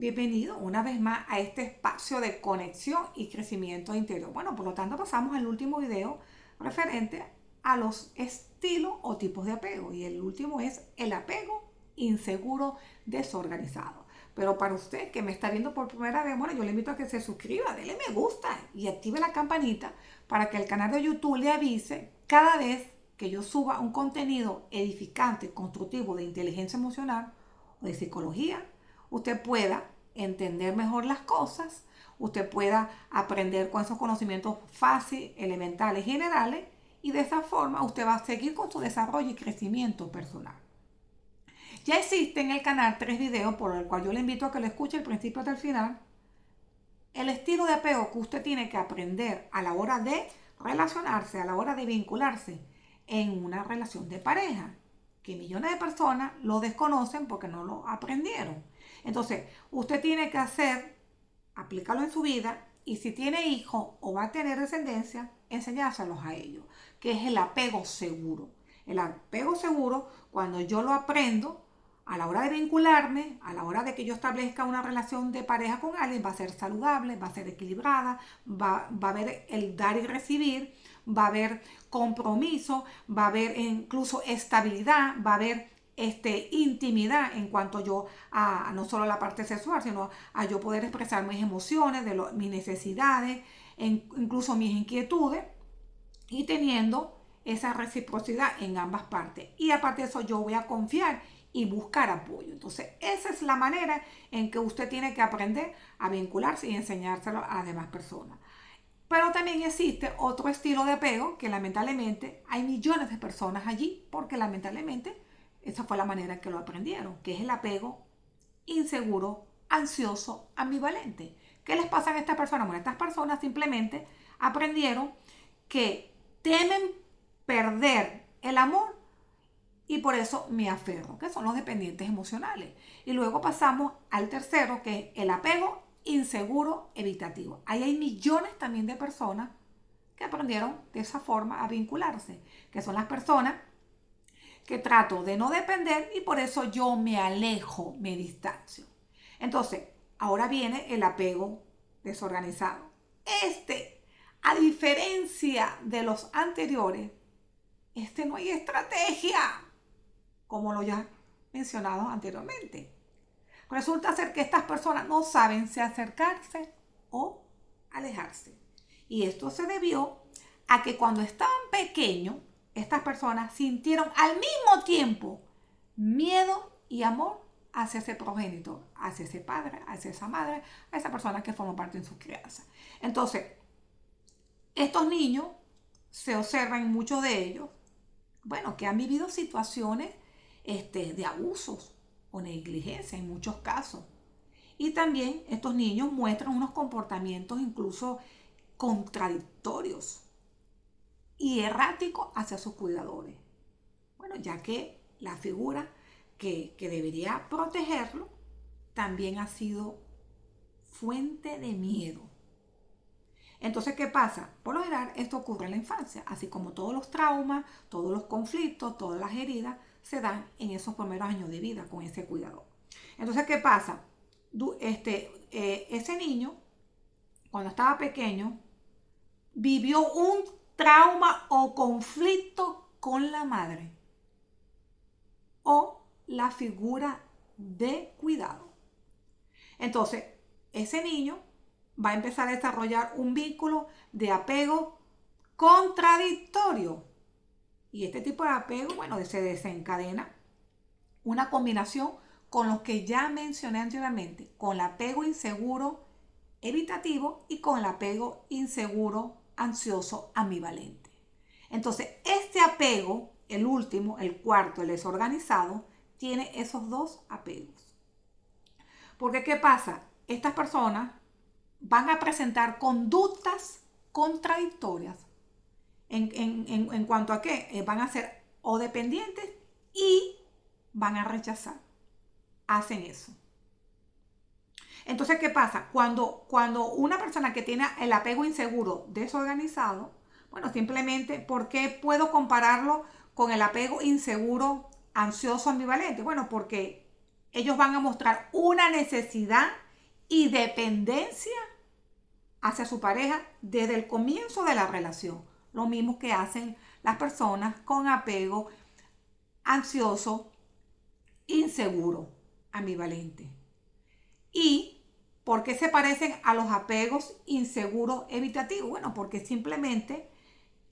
Bienvenido una vez más a este espacio de conexión y crecimiento interior. Bueno, por lo tanto pasamos al último video referente a los estilos o tipos de apego. Y el último es el apego inseguro desorganizado. Pero para usted que me está viendo por primera vez, bueno, yo le invito a que se suscriba, dele me gusta y active la campanita para que el canal de YouTube le avise cada vez que yo suba un contenido edificante, constructivo de inteligencia emocional o de psicología, usted pueda entender mejor las cosas, usted pueda aprender con esos conocimientos fáciles, elementales, generales, y de esa forma usted va a seguir con su desarrollo y crecimiento personal. Ya existe en el canal 3 videos por el cual yo le invito a que lo escuche al principio hasta el final. El estilo de apego que usted tiene que aprender a la hora de relacionarse, a la hora de vincularse en una relación de pareja, que millones de personas lo desconocen porque no lo aprendieron. Entonces, usted tiene que aplicarlo en su vida, y si tiene hijos o va a tener descendencia, enseñárselos a ellos, que es el apego seguro. El apego seguro, cuando yo lo aprendo, a la hora de vincularme, a la hora de que yo establezca una relación de pareja con alguien, va a ser saludable, va a ser equilibrada, va a haber el dar y recibir, va a haber compromiso, va a haber incluso estabilidad, va a haber intimidad en cuanto yo a no solo la parte sexual, sino a yo poder expresar mis emociones, mis necesidades, incluso mis inquietudes, y teniendo esa reciprocidad en ambas partes. Y aparte de eso, yo voy a confiar y buscar apoyo. Entonces, esa es la manera en que usted tiene que aprender a vincularse y enseñárselo a las demás personas. Pero también existe otro estilo de apego que lamentablemente hay millones de personas allí porque lamentablemente esa fue la manera en que lo aprendieron, que es el apego inseguro, ansioso, ambivalente. ¿Qué les pasa a estas personas? Bueno, estas personas simplemente aprendieron que temen perder el amor y por eso me aferro, que son los dependientes emocionales. Y luego pasamos al tercero, que es el apego inseguro evitativo. Ahí hay millones también de personas que aprendieron de esa forma a vincularse, que son las personas que trato de no depender y por eso yo me alejo, me distancio. Entonces, ahora viene el apego desorganizado. A diferencia de los anteriores, no hay estrategia, como lo ya mencionado anteriormente. Resulta ser que estas personas no saben si acercarse o alejarse. Y esto se debió a que cuando estaban pequeños, estas personas sintieron al mismo tiempo miedo y amor hacia ese progenitor, hacia ese padre, hacia esa madre, a esa persona que formó parte de su crianza. Entonces, estos niños se observan, muchos de ellos, bueno, que han vivido situaciones de abusos o negligencia en muchos casos. Y también estos niños muestran unos comportamientos incluso contradictorios y erráticos hacia sus cuidadores. Bueno, ya que la figura que debería protegerlo también ha sido fuente de miedo. Entonces, ¿qué pasa? Por lo general, esto ocurre en la infancia, así como todos los traumas, todos los conflictos, todas las heridas se dan en esos primeros años de vida con ese cuidador. Entonces, ¿qué pasa? Ese niño, cuando estaba pequeño, vivió un trauma o conflicto con la madre o la figura de cuidado. Entonces, ese niño va a empezar a desarrollar un vínculo de apego contradictorio. Y este tipo de apego, bueno, se desencadena una combinación con los que ya mencioné anteriormente, con el apego inseguro evitativo y con el apego inseguro ansioso ambivalente. Entonces, este apego, el último, el cuarto, el desorganizado, tiene esos dos apegos. Porque, ¿qué pasa? Estas personas van a presentar conductas contradictorias en cuanto a que van a ser o dependientes y van a rechazar. Hacen eso. Entonces, ¿qué pasa? Cuando una persona que tiene el apego inseguro desorganizado, bueno, simplemente, ¿por qué puedo compararlo con el apego inseguro ansioso ambivalente? Bueno, porque ellos van a mostrar una necesidad y dependencia hacia su pareja desde el comienzo de la relación. Lo mismo que hacen las personas con apego ansioso, inseguro, ambivalente. ¿Y por qué se parecen a los apegos inseguros evitativos? Bueno, porque simplemente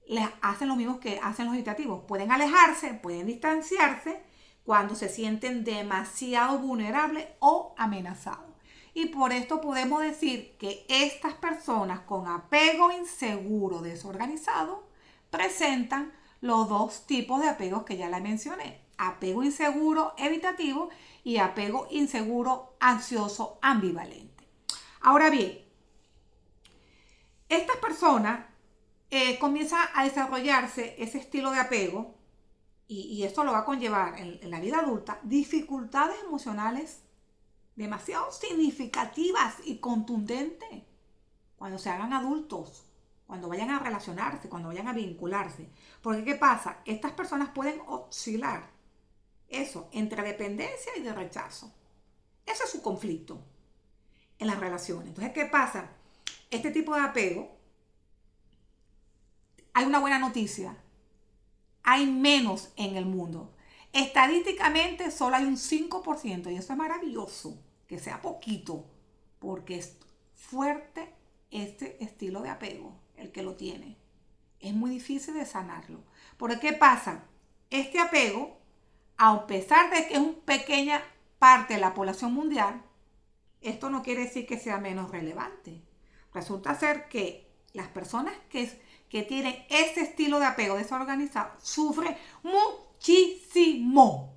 les hacen lo mismo que hacen los evitativos. Pueden alejarse, pueden distanciarse cuando se sienten demasiado vulnerables o amenazados. Y por esto podemos decir que estas personas con apego inseguro desorganizado presentan los dos tipos de apegos que ya les mencioné. Apego inseguro evitativo y apego inseguro ansioso ambivalente. Ahora bien, estas personas comienzan a desarrollarse ese estilo de apego y esto lo va a conllevar en la vida adulta dificultades emocionales demasiado significativas y contundentes cuando se hagan adultos, cuando vayan a relacionarse, cuando vayan a vincularse. Porque ¿qué pasa? Estas personas pueden oscilar eso entre dependencia y de rechazo. Ese es su conflicto en las relaciones. Entonces, ¿qué pasa? Este tipo de apego, hay una buena noticia. Hay menos en el mundo. Estadísticamente solo hay un 5% y eso es maravilloso, que sea poquito, porque es fuerte este estilo de apego, el que lo tiene. Es muy difícil de sanarlo. Porque ¿qué pasa? Este apego, a pesar de que es una pequeña parte de la población mundial, esto no quiere decir que sea menos relevante. Resulta ser que las personas que tienen ese estilo de apego desorganizado sufren muchísimo.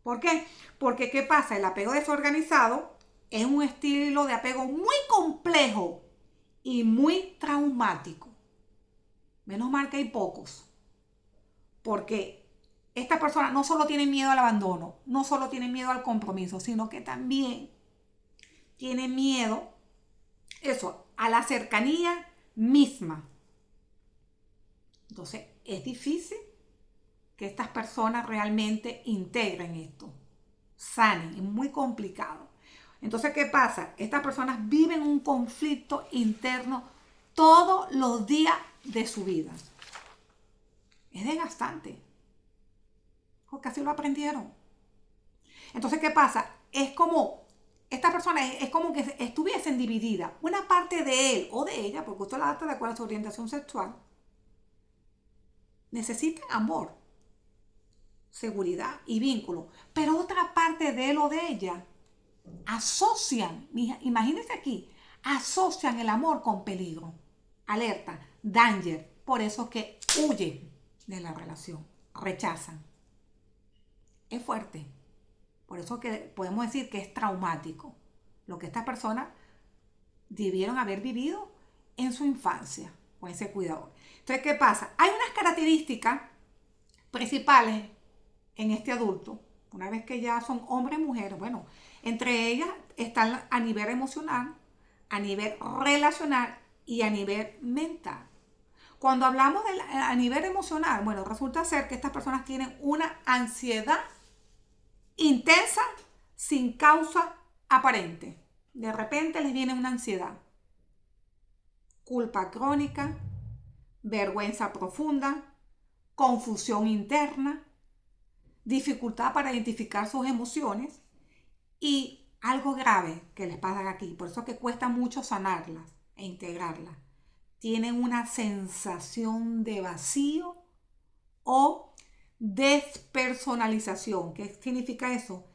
¿Por qué? Porque ¿qué pasa? El apego desorganizado es un estilo de apego muy complejo y muy traumático. Menos mal que hay pocos. Porque esta persona no solo tiene miedo al abandono, no solo tiene miedo al compromiso, sino que también tiene miedo, eso, a la cercanía misma. Entonces, es difícil que estas personas realmente integren esto, sanen, es muy complicado. Entonces, ¿qué pasa? Estas personas viven un conflicto interno todos los días de su vida. Es desgastante, porque así lo aprendieron. Entonces, ¿qué pasa? Es como, esta persona es como que estuviesen divididas. Una parte de él o de ella, porque usted la adapta de acuerdo a su orientación sexual, necesitan amor, seguridad y vínculo. Pero otra parte de él o de ella asocian, imagínense aquí, asocian el amor con peligro, alerta, danger. Por eso que huyen de la relación, rechazan. Es fuerte. Por eso que podemos decir que es traumático lo que estas personas debieron haber vivido en su infancia con ese cuidador. Entonces, ¿qué pasa? Hay unas características principales en este adulto, una vez que ya son hombres y mujeres. Bueno, entre ellas están a nivel emocional, a nivel relacional y a nivel mental. Cuando hablamos a nivel emocional, bueno, resulta ser que estas personas tienen una ansiedad intensa sin causa aparente. De repente les viene una ansiedad, culpa crónica, vergüenza profunda, confusión interna, dificultad para identificar sus emociones y algo grave que les pasa aquí. Por eso es que cuesta mucho sanarlas e integrarlas. Tienen una sensación de vacío o despersonalización. ¿Qué significa eso?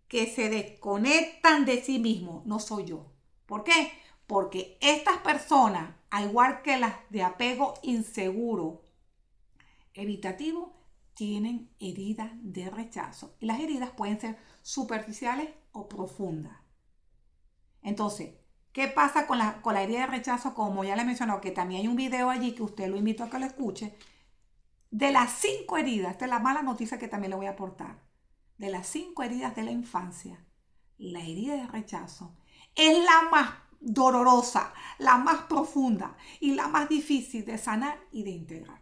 Que se desconectan de sí mismos. No soy yo. ¿Por qué? Porque estas personas, al igual que las de apego inseguro evitativo, tienen heridas de rechazo. Y las heridas pueden ser superficiales o profundas. Entonces, ¿qué pasa con la herida de rechazo? Como ya le mencioné, que también hay un video allí que usted lo invito a que lo escuche. De las 5 heridas, esta es la mala noticia que también le voy a aportar. De las 5 heridas de la infancia, la herida de rechazo es la más dolorosa, la más profunda y la más difícil de sanar y de integrar.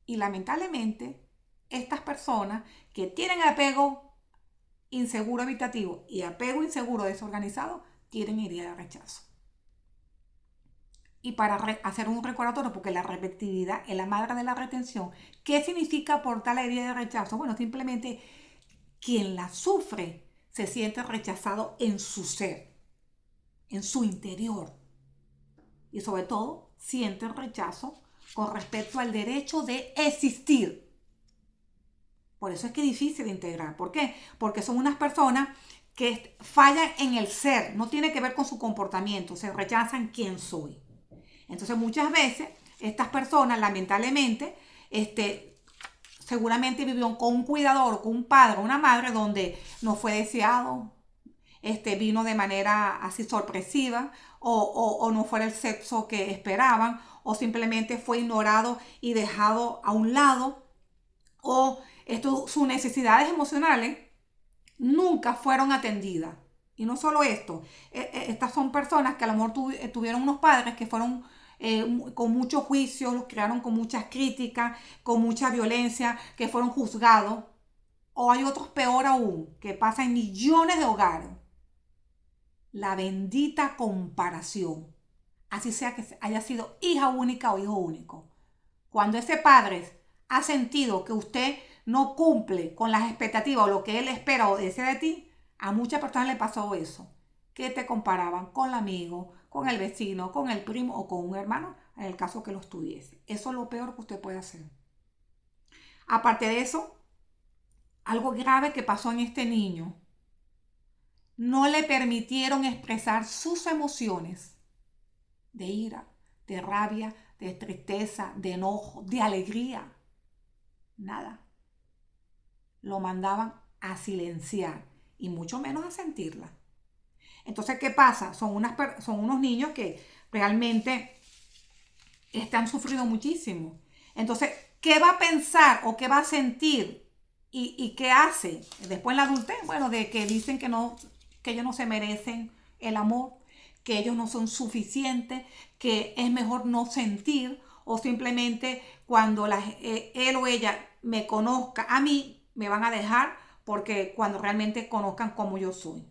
Y lamentablemente, estas personas que tienen apego inseguro evitativo y apego inseguro desorganizado tienen herida de rechazo. Y para hacer un recordatorio, porque la repetitividad es la madre de la retención, ¿qué significa aportar la herida de rechazo? Bueno, simplemente quien la sufre se siente rechazado en su ser, en su interior. Y sobre todo, siente rechazo con respecto al derecho de existir. Por eso es que es difícil de integrar. ¿Por qué? Porque son unas personas que fallan en el ser, no tiene que ver con su comportamiento, se rechazan quién soy. Entonces muchas veces estas personas lamentablemente seguramente vivió con un cuidador, con un padre, una madre donde no fue deseado, vino de manera así sorpresiva o no fue el sexo que esperaban o simplemente fue ignorado y dejado a un lado o sus necesidades emocionales nunca fueron atendidas. Y no solo esto, estas son personas que a lo mejor tuvieron unos padres que fueron con mucho juicio, los criaron con muchas críticas, con mucha violencia, que fueron juzgados. O hay otros peor aún, que pasa en millones de hogares. La bendita comparación. Así sea que haya sido hija única o hijo único. Cuando ese padre ha sentido que usted no cumple con las expectativas o lo que él espera o desea de ti, a muchas personas le pasó eso, que te comparaban con el amigo, con el vecino, con el primo o con un hermano, en el caso que los tuviese. Eso es lo peor que usted puede hacer. Aparte de eso, algo grave que pasó en este niño, no le permitieron expresar sus emociones de ira, de rabia, de tristeza, de enojo, de alegría. Nada. Lo mandaban a silenciar y mucho menos a sentirla. Entonces, ¿qué pasa? Son unos niños que realmente han sufrido muchísimo. Entonces, ¿qué va a pensar o qué va a sentir? ¿Y qué hace? Después en la adultez, bueno, de que dicen que ellos no se merecen el amor, que ellos no son suficientes, que es mejor no sentir, o simplemente cuando él o ella me conozca a mí, me van a dejar porque cuando realmente conozcan cómo yo soy.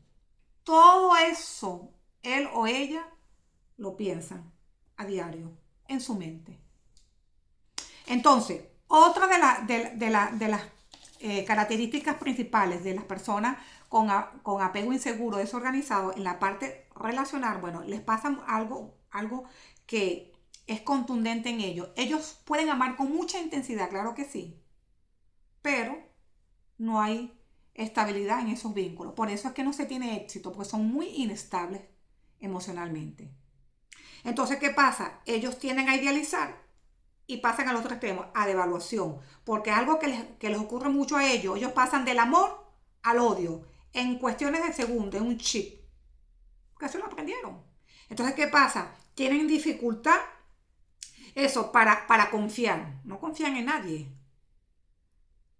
Todo eso, él o ella lo piensan a diario en su mente. Entonces, otra de las características principales de las personas con apego inseguro, desorganizado, en la parte relacional, bueno, les pasa algo que es contundente en ellos. Ellos pueden amar con mucha intensidad, claro que sí, pero no hay estabilidad en esos vínculos. Por eso es que no se tiene éxito, porque son muy inestables emocionalmente. Entonces, ¿qué pasa? Ellos tienden a idealizar y pasan al otro extremo, a devaluación, porque algo que les ocurre mucho a ellos pasan del amor al odio, en cuestiones de segundos, en un chip, porque se lo aprendieron. Entonces, ¿qué pasa? Tienen dificultad, eso, para confiar, no confían en nadie,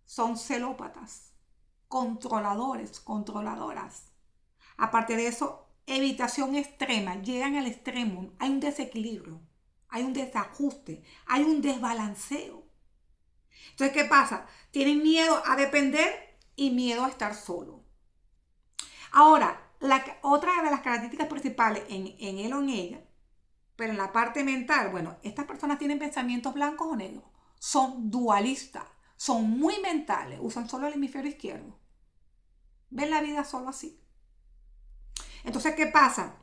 son celópatas, controladores, controladoras. Aparte de eso, evitación extrema, llegan al extremo, hay un desequilibrio, hay un desajuste, hay un desbalanceo. Entonces, ¿qué pasa? Tienen miedo a depender y miedo a estar solo. Ahora, otra de las características principales en él o en ella, pero en la parte mental, bueno, estas personas tienen pensamientos blancos o negros, son dualistas, son muy mentales, usan solo el hemisferio izquierdo, ven la vida solo así. Entonces, ¿qué pasa?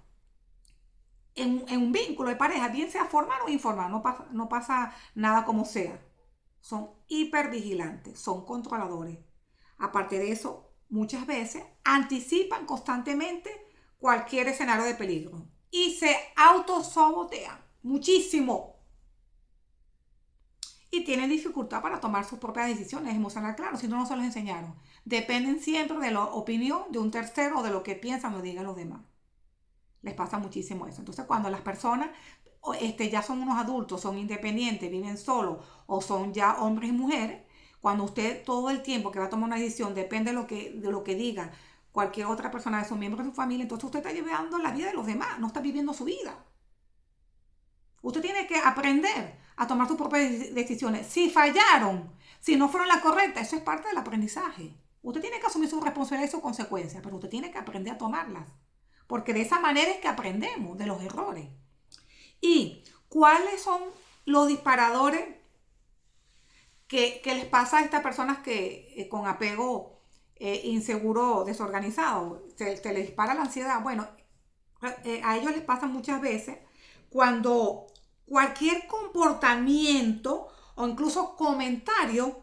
En un vínculo de pareja, bien sea formal o informal, no pasa nada como sea. Son hipervigilantes, son controladores. Aparte de eso, muchas veces anticipan constantemente cualquier escenario de peligro y se autosabotean muchísimo. Y tienen dificultad para tomar sus propias decisiones emocionales, claro, si no se los enseñaron. Dependen siempre de la opinión de un tercero o de lo que piensan o digan los demás. Les pasa muchísimo eso. Entonces, cuando las personas ya son unos adultos, son independientes, viven solos o son ya hombres y mujeres, cuando usted todo el tiempo que va a tomar una decisión depende de lo que diga cualquier otra persona de sus miembros de su familia, entonces usted está llevando la vida de los demás, no está viviendo su vida. Usted tiene que aprender a tomar sus propias decisiones. Si fallaron, si no fueron las correctas, eso es parte del aprendizaje. Usted tiene que asumir su responsabilidad y sus consecuencias, pero usted tiene que aprender a tomarlas. Porque de esa manera es que aprendemos de los errores. ¿Y cuáles son los disparadores que les pasa a estas personas que con apego inseguro, desorganizado? Se les dispara la ansiedad. Bueno, a ellos les pasa muchas veces cuando cualquier comportamiento o incluso comentario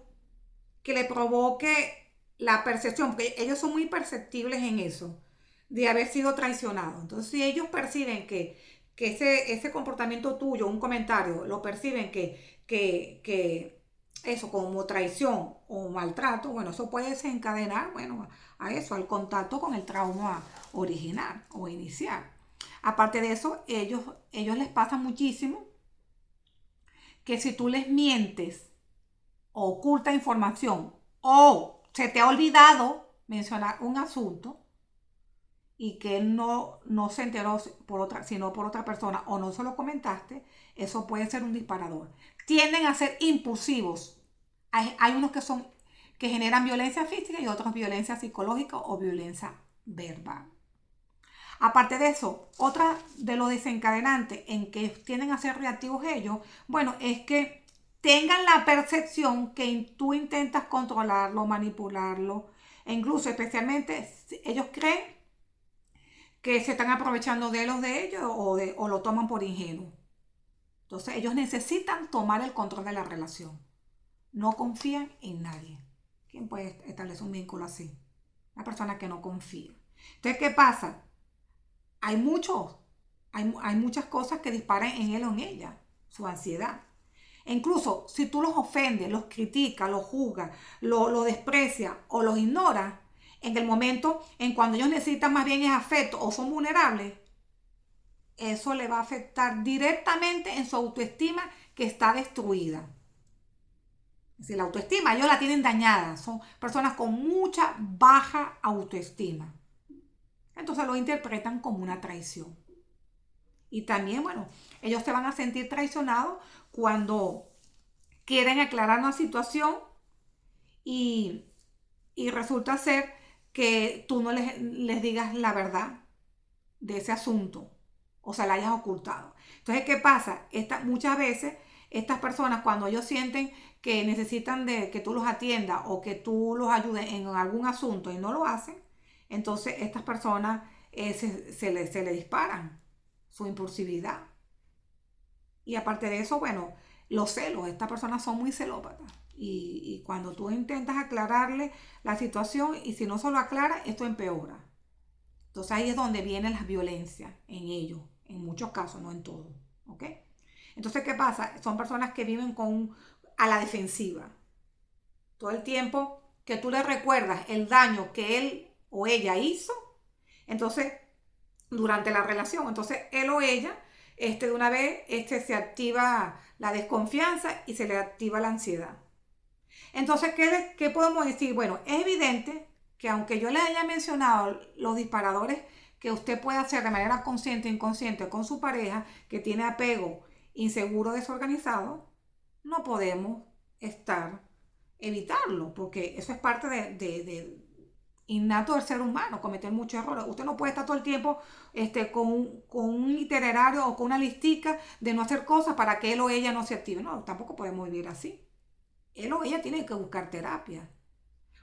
que le provoque la percepción, porque ellos son muy perceptibles en eso, de haber sido traicionados. Entonces, si ellos perciben que ese comportamiento tuyo, un comentario, lo perciben que eso como traición o maltrato, bueno, eso puede desencadenar, bueno, a eso, al contacto con el trauma original o inicial. Aparte de eso, ellos les pasa muchísimo que si tú les mientes o oculta información o se te ha olvidado mencionar un asunto y que él no se enteró sino por otra persona o no se lo comentaste, eso puede ser un disparador. Tienden a ser impulsivos. Hay unos que generan violencia física y otros violencia psicológica o violencia verbal. Aparte de eso, otra de los desencadenantes en que tienden a ser reactivos ellos, bueno, es que tengan la percepción que tú intentas controlarlo, manipularlo, e incluso especialmente ellos creen que se están aprovechando de ellos o lo toman por ingenuo. Entonces ellos necesitan tomar el control de la relación. No confían en nadie. ¿Quién puede establecer un vínculo así? Una persona que no confía. Entonces, ¿qué pasa? Hay muchas cosas que disparan en él o en ella, su ansiedad. E incluso si tú los ofendes, los criticas, los juzgas, lo desprecias o los ignoras, en el momento en cuando ellos necesitan más bien es afecto o son vulnerables, eso le va a afectar directamente en su autoestima que está destruida. Es decir, la autoestima, ellos la tienen dañada, son personas con mucha baja autoestima. Entonces lo interpretan como una traición. Y también, bueno, ellos se van a sentir traicionados cuando quieren aclarar una situación y, y resulta ser que tú no les digas la verdad de ese asunto o se la hayas ocultado. Entonces, ¿qué pasa? Muchas veces estas personas cuando ellos sienten que necesitan de que tú los atiendas o que tú los ayudes en algún asunto y no lo hacen, entonces estas personas se le disparan su impulsividad. Y aparte de eso, bueno, los celos, estas personas son muy celópatas. Y cuando tú intentas aclararle la situación y si no se lo aclara, esto empeora. Entonces ahí es donde viene la violencia en ellos, en muchos casos, no en todos. ¿Ok? Entonces, ¿qué pasa? Son personas que viven a la defensiva. Todo el tiempo que tú le recuerdas el daño que él o ella hizo, entonces, durante la relación, entonces él o ella, de una vez, se activa la desconfianza y se le activa la ansiedad. Entonces, ¿qué podemos decir? Bueno, es evidente que aunque yo le haya mencionado los disparadores que usted puede hacer de manera consciente e inconsciente con su pareja que tiene apego inseguro, desorganizado, no podemos evitarlo, porque eso es parte de innato del ser humano, cometer muchos errores. Usted no puede estar todo el tiempo con un itinerario o con una listica de no hacer cosas para que él o ella no se active. No, tampoco podemos vivir así. Él o ella tiene que buscar terapia.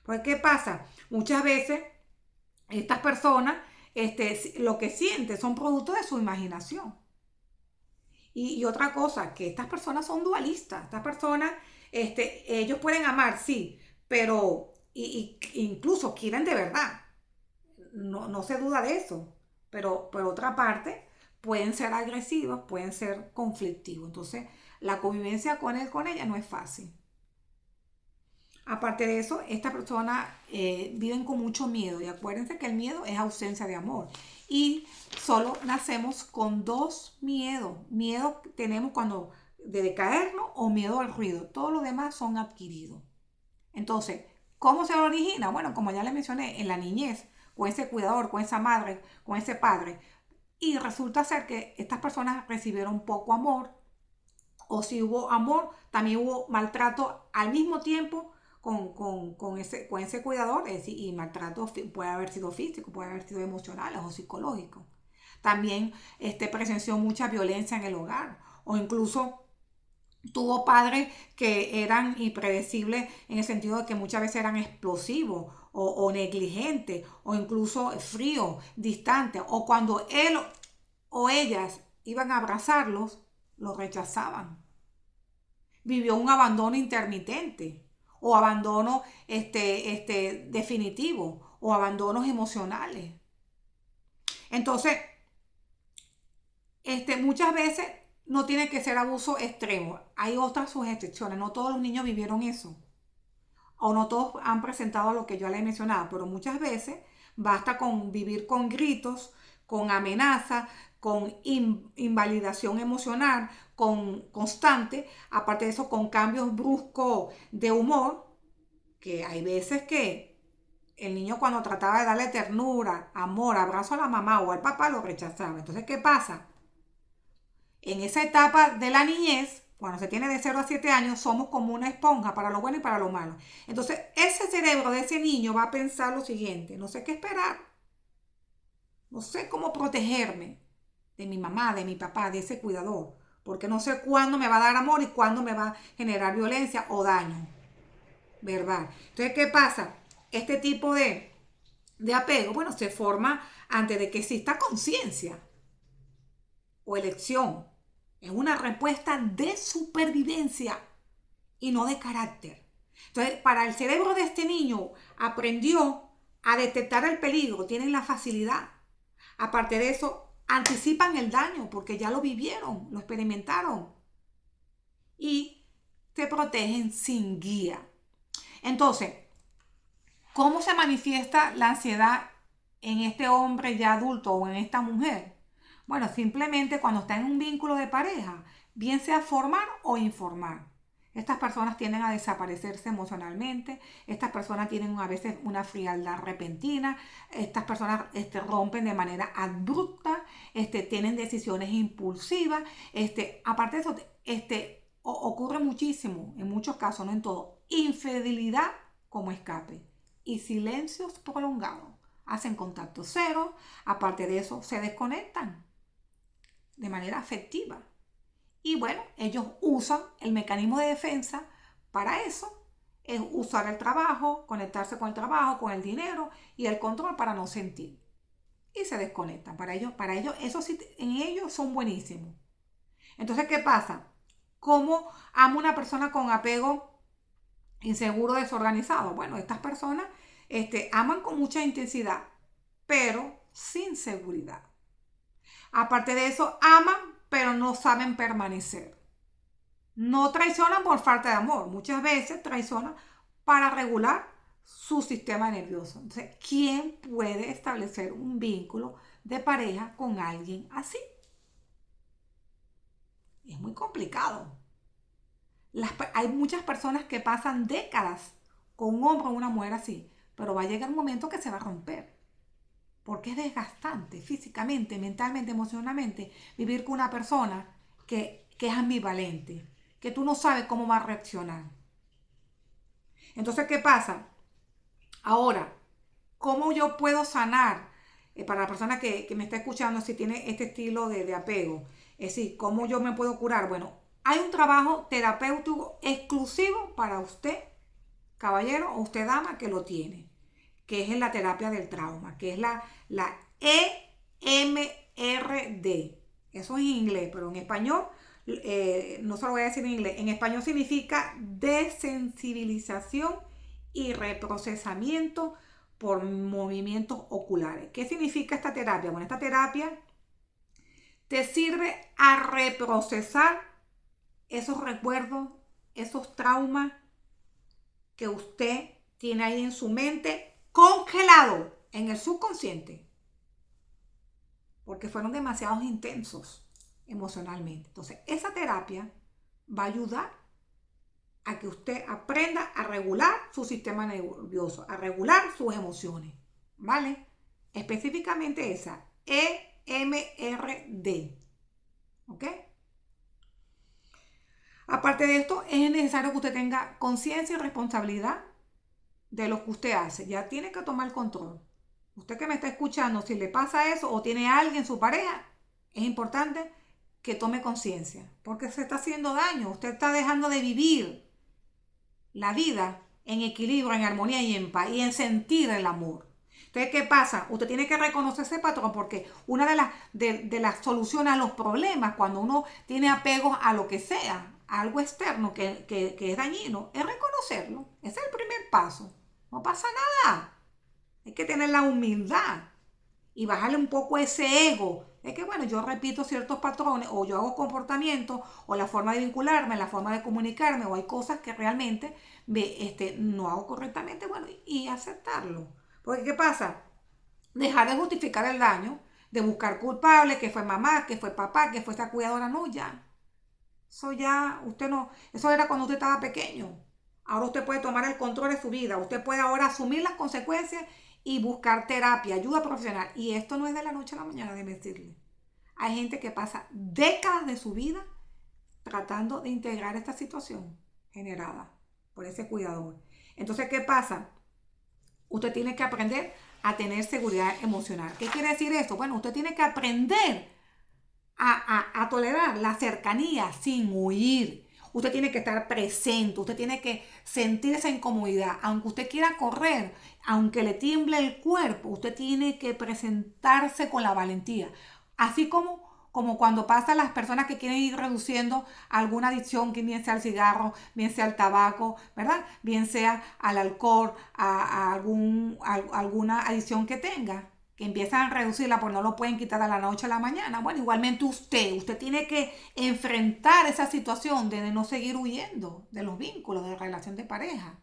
Pues, ¿qué pasa? Muchas veces estas personas lo que sienten son productos de su imaginación. Y otra cosa, que estas personas son dualistas. Estas personas, ellos pueden amar, sí, pero incluso quieren de verdad. No se duda de eso. Pero por otra parte, pueden ser agresivos, pueden ser conflictivos. Entonces, la convivencia con él, con ella no es fácil. Aparte de eso, estas personas viven con mucho miedo y acuérdense que el miedo es ausencia de amor y solo nacemos con dos miedos. Miedo tenemos cuando de caernos o miedo al ruido. Todos los demás son adquiridos. Entonces, ¿cómo se origina? Bueno, como ya les mencioné, en la niñez, con ese cuidador, con esa madre, con ese padre. Y resulta ser que estas personas recibieron poco amor o si hubo amor, también hubo maltrato al mismo tiempo con ese cuidador, y maltrato puede haber sido físico, puede haber sido emocional o psicológico. También presenció mucha violencia en el hogar, o incluso tuvo padres que eran impredecibles en el sentido de que muchas veces eran explosivos o negligentes o incluso fríos, distantes, o cuando él o ellas iban a abrazarlos, los rechazaban. Vivió un abandono intermitente o abandono definitivo o abandonos emocionales. Entonces, muchas veces no tiene que ser abuso extremo. Hay otras sus excepciones. No todos los niños vivieron eso. O no todos han presentado lo que yo les he mencionado. Pero muchas veces basta con vivir con gritos, con amenazas, con invalidación emocional, con constante. Aparte de eso, con cambios bruscos de humor. Que hay veces que el niño, cuando trataba de darle ternura, amor, abrazo a la mamá o al papá, lo rechazaba. Entonces, ¿qué pasa? En esa etapa de la niñez, cuando se tiene de 0 a 7 años, somos como una esponja para lo bueno y para lo malo. Entonces, ese cerebro de ese niño va a pensar lo siguiente: no sé qué esperar, no sé cómo protegerme de mi mamá, de mi papá, de ese cuidador, porque no sé cuándo me va a dar amor y cuándo me va a generar violencia o daño, ¿verdad? Entonces, ¿qué pasa? Este tipo de apego, bueno, se forma antes de que exista conciencia o elección. Es una respuesta de supervivencia y no de carácter. Entonces, para el cerebro de este niño, aprendió a detectar el peligro, tienen la facilidad. Aparte de eso, anticipan el daño porque ya lo vivieron, lo experimentaron y te protegen sin guía. Entonces, ¿cómo se manifiesta la ansiedad en este hombre ya adulto o en esta mujer? Bueno, simplemente cuando está en un vínculo de pareja, bien sea formar o informar. Estas personas tienden a desaparecerse emocionalmente, estas personas tienen a veces una frialdad repentina, estas personas rompen de manera abrupta, tienen decisiones impulsivas, aparte de eso, ocurre muchísimo, en muchos casos, no en todo, infidelidad como escape y silencios prolongados. Hacen contacto cero, aparte de eso se desconectan de manera afectiva. Y bueno, ellos usan el mecanismo de defensa para eso, es usar el trabajo, conectarse con el trabajo, con el dinero y el control para no sentir. Y se desconectan. Para ellos, eso sí, en ellos son buenísimos. Entonces, ¿qué pasa? ¿Cómo ama una persona con apego inseguro, desorganizado? Bueno, estas personas aman con mucha intensidad, pero sin seguridad. Aparte de eso, aman, pero no saben permanecer. No traicionan por falta de amor. Muchas veces traicionan para regular su sistema nervioso. Entonces, ¿quién puede establecer un vínculo de pareja con alguien así? Es muy complicado. Hay muchas personas que pasan décadas con un hombre o una mujer así, pero va a llegar un momento que se va a romper. Porque es desgastante físicamente, mentalmente, emocionalmente vivir con una persona que es ambivalente, que tú no sabes cómo va a reaccionar. Entonces, ¿qué pasa? Ahora, ¿cómo yo puedo sanar para la persona que me está escuchando si tiene este estilo de apego? Es decir, ¿cómo yo me puedo curar? Bueno, hay un trabajo terapéutico exclusivo para usted, caballero, o usted, dama, que lo tiene, que es en la terapia del trauma, que es la EMRD. Eso es en inglés, pero en español, no se lo voy a decir en inglés, en español significa desensibilización y reprocesamiento por movimientos oculares. ¿Qué significa esta terapia? Bueno, esta terapia te sirve a reprocesar esos recuerdos, esos traumas que usted tiene ahí en su mente congelado en el subconsciente, porque fueron demasiados intensos emocionalmente. Entonces, esa terapia va a ayudar a que usted aprenda a regular su sistema nervioso, a regular sus emociones, ¿vale? Específicamente esa, EMRD, ¿ok? Aparte de esto, es necesario que usted tenga conciencia y responsabilidad de lo que usted hace. Ya tiene que tomar el control. Usted que me está escuchando, si le pasa eso o tiene a alguien, su pareja, es importante que tome conciencia, porque se está haciendo daño. Usted está dejando de vivir la vida en equilibrio, en armonía y en paz y en sentir el amor. Entonces, ¿qué pasa? Usted tiene que reconocer ese patrón porque una de las soluciones a los problemas cuando uno tiene apegos a lo que sea, a algo externo que es dañino, es reconocerlo. Ese es el primer paso. No pasa nada. Hay que tener la humildad y bajarle un poco ese ego. Es que bueno, yo repito ciertos patrones o yo hago comportamientos o la forma de vincularme, la forma de comunicarme o hay cosas que realmente no hago correctamente, bueno, y aceptarlo. Porque ¿qué pasa? Dejar de justificar el daño, de buscar culpables, que fue mamá, que fue papá, que fue esta cuidadora, no, ya. Eso ya, usted no, eso era cuando usted estaba pequeño. Ahora usted puede tomar el control de su vida, usted puede ahora asumir las consecuencias y buscar terapia, ayuda profesional. Y esto no es de la noche a la mañana, déjeme decirle. Hay gente que pasa décadas de su vida tratando de integrar esta situación generada por ese cuidador. Entonces, ¿qué pasa? Usted tiene que aprender a tener seguridad emocional. ¿Qué quiere decir esto? Bueno, usted tiene que aprender a tolerar la cercanía sin huir. Usted tiene que estar presente, usted tiene que sentir esa incomodidad. Aunque usted quiera correr, aunque le tiemble el cuerpo, usted tiene que presentarse con la valentía. Así como cuando pasa las personas que quieren ir reduciendo alguna adicción, que bien sea al cigarro, bien sea al tabaco, ¿verdad? Bien sea al alcohol, alguna adicción que tenga, que empiezan a reducirla porque no lo pueden quitar a la noche a la mañana. Bueno, igualmente usted tiene que enfrentar esa situación de no seguir huyendo de los vínculos de relación de pareja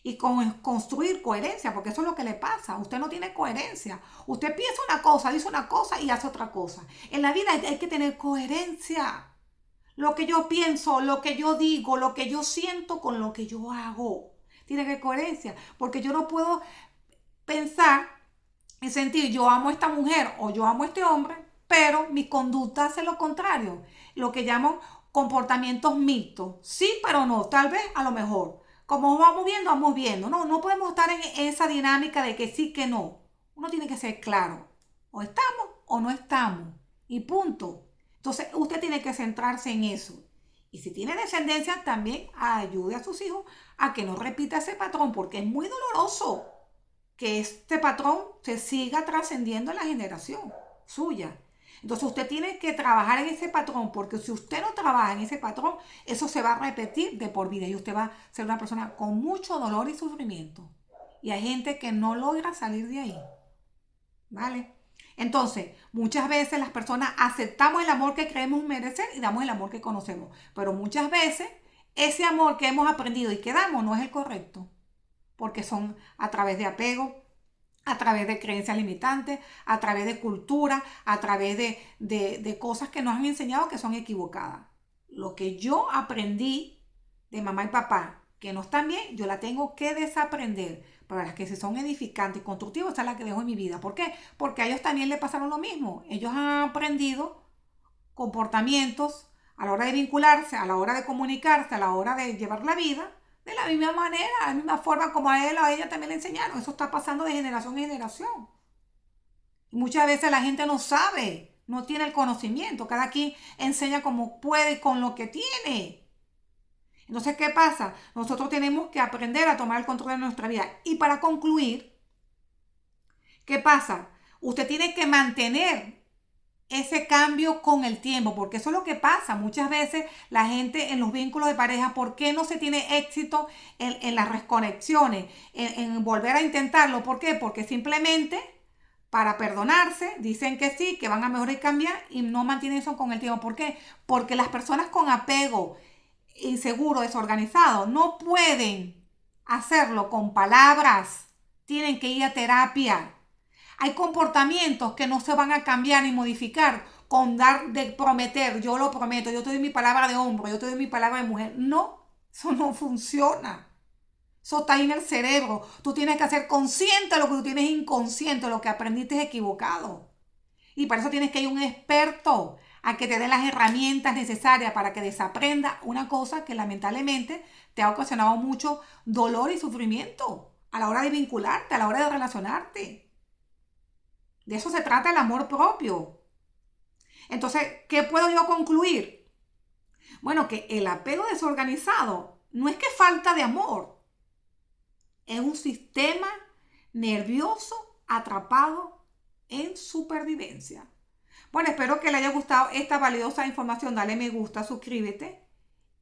y construir coherencia, porque eso es lo que le pasa. Usted no tiene coherencia. Usted piensa una cosa, dice una cosa y hace otra cosa. En la vida hay que tener coherencia. Lo que yo pienso, lo que yo digo, lo que yo siento con lo que yo hago. Tiene que haber coherencia, porque yo no puedo pensar y sentir yo amo a esta mujer o yo amo a este hombre, pero mi conducta hace lo contrario. Lo que llamo comportamientos mixtos. Sí, pero no. Tal vez, a lo mejor. Como vamos viendo, vamos viendo. No, no podemos estar en esa dinámica de que sí, que no. Uno tiene que ser claro. O estamos o no estamos. Y punto. Entonces, usted tiene que centrarse en eso. Y si tiene descendencia, también ayude a sus hijos a que no repita ese patrón, porque es muy doloroso que este patrón se siga trascendiendo en la generación suya. Entonces usted tiene que trabajar en ese patrón, porque si usted no trabaja en ese patrón, eso se va a repetir de por vida y usted va a ser una persona con mucho dolor y sufrimiento. Y hay gente que no logra salir de ahí. ¿Vale? Entonces, muchas veces las personas aceptamos el amor que creemos merecer y damos el amor que conocemos. Pero muchas veces ese amor que hemos aprendido y que damos no es el correcto, porque son a través de apego, a través de creencias limitantes, a través de cultura, a través de cosas que nos han enseñado que son equivocadas. Lo que yo aprendí de mamá y papá, que no están bien, yo la tengo que desaprender. Pero las que sí son edificantes y constructivas, esa es la que dejo en mi vida. ¿Por qué? Porque a ellos también les pasaron lo mismo. Ellos han aprendido comportamientos a la hora de vincularse, a la hora de comunicarse, a la hora de llevar la vida, de la misma manera, de la misma forma como a él o a ella también le enseñaron. Eso está pasando de generación en generación. Y muchas veces la gente no sabe, no tiene el conocimiento. Cada quien enseña como puede con lo que tiene. Entonces, ¿qué pasa? Nosotros tenemos que aprender a tomar el control de nuestra vida. Y para concluir, ¿qué pasa? Usted tiene que mantener ese cambio con el tiempo, porque eso es lo que pasa. Muchas veces la gente en los vínculos de pareja, ¿por qué no se tiene éxito en las reconexiones, en volver a intentarlo? ¿Por qué? Porque simplemente para perdonarse dicen que sí, que van a mejorar y cambiar y no mantienen eso con el tiempo. ¿Por qué? Porque las personas con apego inseguro, desorganizado, no pueden hacerlo con palabras, tienen que ir a terapia. Hay comportamientos que no se van a cambiar ni modificar con dar de prometer, yo lo prometo, yo te doy mi palabra de hombre, yo te doy mi palabra de mujer. No, eso no funciona. Eso está ahí en el cerebro. Tú tienes que ser consciente de lo que tú tienes inconsciente, lo que aprendiste es equivocado. Y para eso tienes que ir a un experto a que te den las herramientas necesarias para que desaprenda una cosa que lamentablemente te ha ocasionado mucho dolor y sufrimiento a la hora de vincularte, a la hora de relacionarte. De eso se trata el amor propio. Entonces, ¿qué puedo yo concluir? Bueno, que el apego desorganizado no es que falta de amor, es un sistema nervioso atrapado en supervivencia. Bueno, espero que le haya gustado esta valiosa información. Dale me gusta, suscríbete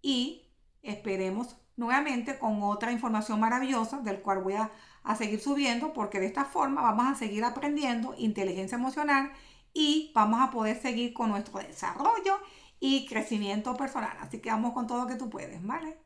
y esperemos nuevamente con otra información maravillosa del cual voy a seguir subiendo, porque de esta forma vamos a seguir aprendiendo inteligencia emocional y vamos a poder seguir con nuestro desarrollo y crecimiento personal. Así que vamos con todo lo que tú puedes, ¿vale?